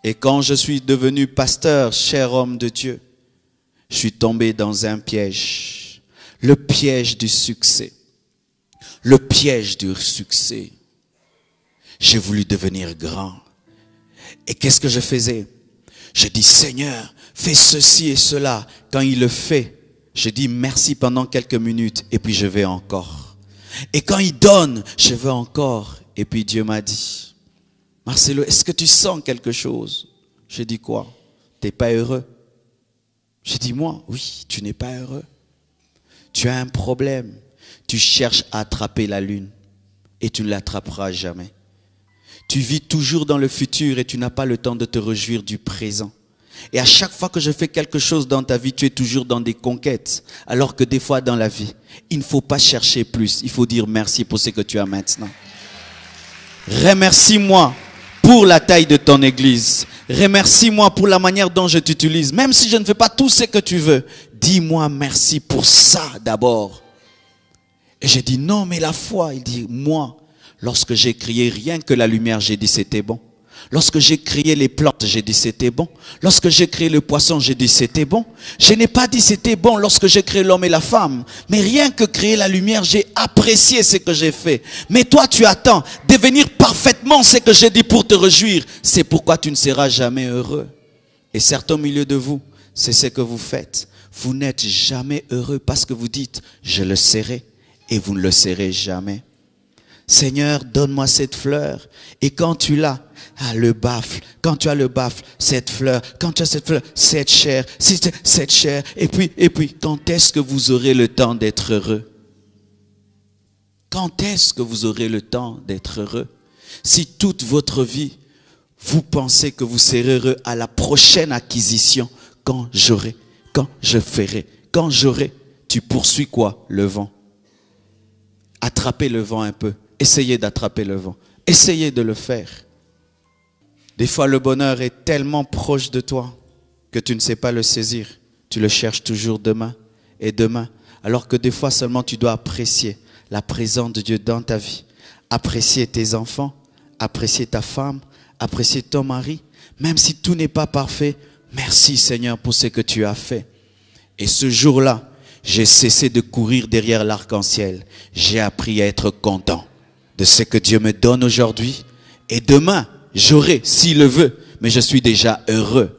Et quand je suis devenu pasteur, cher homme de Dieu, je suis tombé dans un piège. Le piège du succès. Le piège du succès. J'ai voulu devenir grand. Et qu'est-ce que je faisais? Je dis, Seigneur, fais ceci et cela. Quand il le fait, je dis merci pendant quelques minutes et puis je vais encore. Et quand il donne, je veux encore. Et puis Dieu m'a dit, Marcelo, est-ce que tu sens quelque chose? J'ai dit quoi? T'es pas heureux? J'ai dit moi, oui, tu n'es pas heureux. Tu as un problème. Tu cherches à attraper la lune et tu ne l'attraperas jamais. Tu vis toujours dans le futur et tu n'as pas le temps de te réjouir du présent. Et à chaque fois que je fais quelque chose dans ta vie, tu es toujours dans des conquêtes. Alors que des fois dans la vie, il ne faut pas chercher plus. Il faut dire merci pour ce que tu as maintenant. Remercie-moi pour la taille de ton église. Remercie-moi pour la manière dont je t'utilise. Même si je ne fais pas tout ce que tu veux, dis-moi merci pour ça d'abord. Et j'ai dit non, mais la foi, il dit moi, lorsque j'ai créé rien que la lumière, j'ai dit c'était bon. Lorsque j'ai créé les plantes, j'ai dit c'était bon. Lorsque j'ai créé le poisson, j'ai dit c'était bon. Je n'ai pas dit c'était bon lorsque j'ai créé l'homme et la femme. Mais rien que créer la lumière, j'ai apprécié ce que j'ai fait. Mais toi, tu attends devenir parfaitement ce que j'ai dit pour te réjouir. C'est pourquoi tu ne seras jamais heureux. Et certains au milieu de vous, c'est ce que vous faites. Vous n'êtes jamais heureux parce que vous dites, je le serai. Et vous ne le serez jamais. Seigneur, donne-moi cette fleur. Et quand tu l'as, le baffle. Quand tu as le baffle, cette fleur. Quand tu as cette fleur, cette chair. Cette chair. Et puis, quand est-ce que vous aurez le temps d'être heureux? Quand est-ce que vous aurez le temps d'être heureux? Si toute votre vie, vous pensez que vous serez heureux à la prochaine acquisition, quand j'aurai, quand je ferai, quand j'aurai, tu poursuis quoi? Le vent. Attrapez le vent un peu. Essayez d'attraper le vent. Essayez de le faire. Des fois, le bonheur est tellement proche de toi que tu ne sais pas le saisir. Tu le cherches toujours demain et demain. Alors que des fois seulement tu dois apprécier la présence de Dieu dans ta vie. Apprécier tes enfants, apprécier ta femme, apprécier ton mari. Même si tout n'est pas parfait, merci Seigneur pour ce que tu as fait. Et ce jour-là, j'ai cessé de courir derrière l'arc-en-ciel. J'ai appris à être content de ce que Dieu me donne aujourd'hui. Et demain, j'aurai, s'il le veut, mais je suis déjà heureux.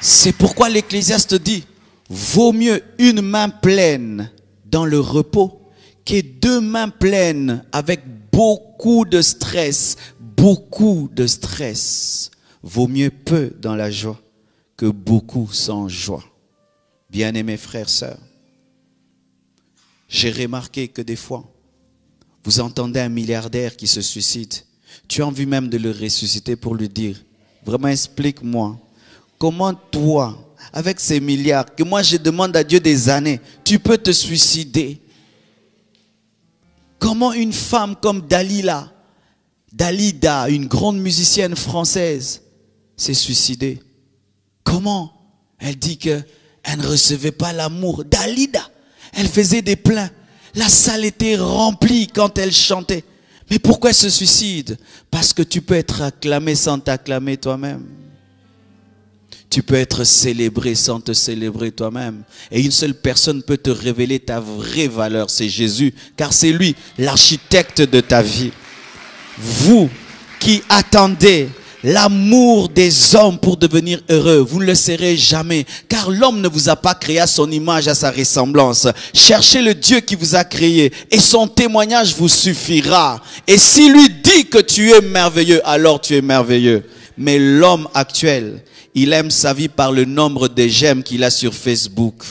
C'est pourquoi l'Ecclésiaste dit, vaut mieux une main pleine dans le repos que deux mains pleines avec beaucoup de stress. Beaucoup de stress. Vaut mieux peu dans la joie que beaucoup sans joie. Bien-aimés frères, sœurs, j'ai remarqué que des fois, vous entendez un milliardaire qui se suicide. Tu as envie même de le ressusciter pour lui dire, vraiment explique-moi, comment toi, avec ces milliards, que moi je demande à Dieu des années, tu peux te suicider? Comment une femme comme Dalida, une grande musicienne française, s'est suicidée? Comment? Elle dit que elle ne recevait pas l'amour. Dalida, elle faisait des plaints. La salle était remplie quand elle chantait. Mais pourquoi elle se suicide? Parce que tu peux être acclamé sans t'acclamer toi-même. Tu peux être célébré sans te célébrer toi-même. Et une seule personne peut te révéler ta vraie valeur, c'est Jésus. Car c'est lui, l'architecte de ta vie. Vous qui attendez l'amour des hommes pour devenir heureux, vous ne le serez jamais. Car l'homme ne vous a pas créé à son image, à sa ressemblance. Cherchez le Dieu qui vous a créé et son témoignage vous suffira. Et s'il lui dit que tu es merveilleux, alors tu es merveilleux. Mais l'homme actuel, il aime sa vie par le nombre de j'aime qu'il a sur Facebook.